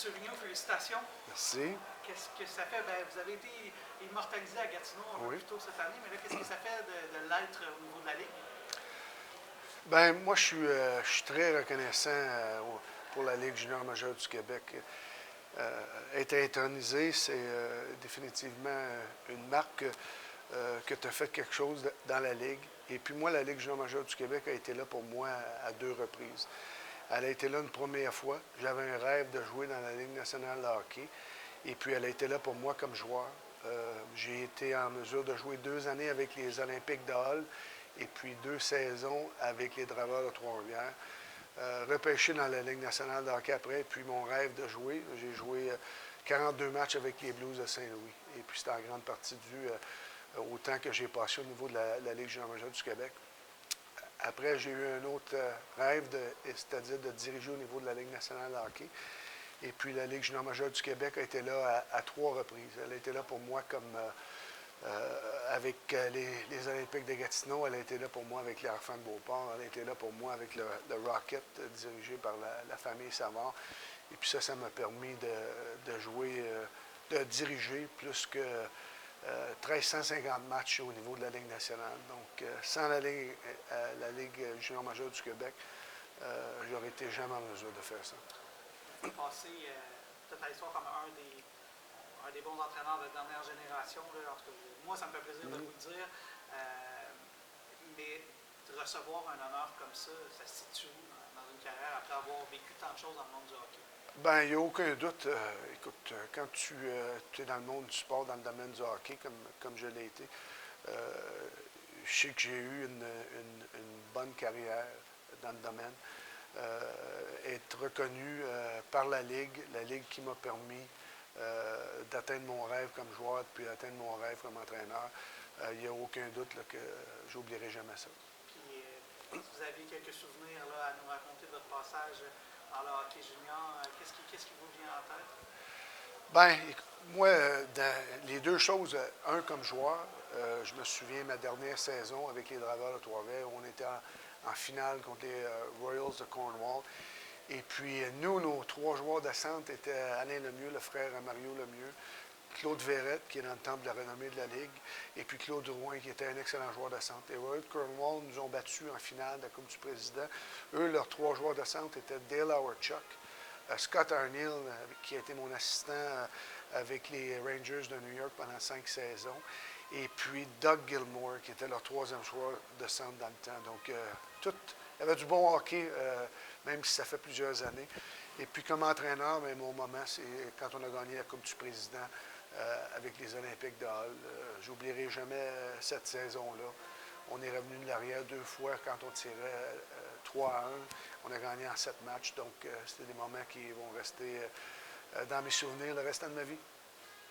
Vigneault, félicitations. Merci. Qu'est-ce que ça fait? Ben, vous avez été immortalisé à Gatineau un peu Oui. plus tôt cette année, mais là, qu'est-ce que ça fait de l'être au niveau de la Ligue? Ben moi, je suis très reconnaissant pour la Ligue junior majeure du Québec. Être intronisé, c'est définitivement une marque que tu as fait quelque chose dans la Ligue. Et puis moi, la Ligue junior majeure du Québec a été là pour moi à 2 reprises. Elle a été là une première fois. J'avais un rêve de jouer dans la Ligue nationale de hockey. Et puis elle a été là pour moi comme joueur. J'ai été en mesure de jouer 2 années avec les Olympiques de Hull et puis 2 saisons avec les Draveurs de Trois-Rivières. Repêché dans la Ligue nationale de hockey après, puis mon rêve de jouer. J'ai joué 42 matchs avec les Blues de Saint-Louis. Et puis c'était en grande partie dû au temps que j'ai passé au niveau de la Ligue junior majeure du Québec. Après, j'ai eu un autre rêve, c'est-à-dire de diriger au niveau de la Ligue nationale de hockey. Et puis la Ligue junior majeure du Québec a été là à 3 reprises. Elle a été là pour moi comme avec les Olympiques de Gatineau. Elle a été là pour moi avec les Enfants de Beauport. Elle a été là pour moi avec le Rocket, dirigé par la famille Savard. Et puis ça m'a permis de jouer, de diriger plus que 1350 matchs au niveau de la Ligue nationale. Donc, sans la Ligue junior majeure du Québec, j'aurais été jamais en mesure de faire ça. Vous passé peut-être à l'histoire comme un des bons entraîneurs de dernière génération. Là. En tout cas, moi, ça me fait plaisir de vous le dire. Mais de recevoir un honneur comme ça se situe dans une carrière après avoir vécu tant de choses dans le monde du hockey? Bien, il n'y a aucun doute. Écoute, quand tu es dans le monde du sport, dans le domaine du hockey, comme je l'ai été, je sais que j'ai eu une bonne carrière dans le domaine. Être reconnu par la Ligue qui m'a permis d'atteindre mon rêve comme joueur, puis d'atteindre mon rêve comme entraîneur, il n'y a aucun doute là, que j'oublierai jamais ça. Puis, vous aviez quelques souvenirs là, à nous raconter de votre passage dans le hockey junior. Qu'est-ce qui vous vient en tête? Bien, moi, les deux choses, un comme joueur, je me souviens de ma dernière saison avec les Draveurs de Trois-Rivières, où on était en finale contre les Royals de Cornwall. Et puis, nous, nos 3 joueurs de centre étaient Alain Lemieux, le frère à Mario Lemieux, Claude Verrette, qui est dans le temple de la renommée de la Ligue, et puis Claude Drouin, qui était un excellent joueur de centre. Les Royals de Cornwall nous ont battus en finale de la Coupe du Président. Eux, leurs 3 joueurs de centre étaient Dale Howard-Chuck, Scott Arnill, qui a été mon assistant avec les Rangers de New York pendant 5 saisons, et puis Doug Gilmour, qui était leur 3e joueur de centre dans le temps. Donc, il y avait du bon hockey, même si ça fait plusieurs années. Et puis, comme entraîneur, bien, mon moment, c'est quand on a gagné la Coupe du Président avec les Olympiques de Hull. J'oublierai jamais cette saison-là. On est revenu de l'arrière 2 fois quand on tirait 3-1. On a gagné en 7 matchs. Donc, c'était des moments qui vont rester dans mes souvenirs le restant de ma vie.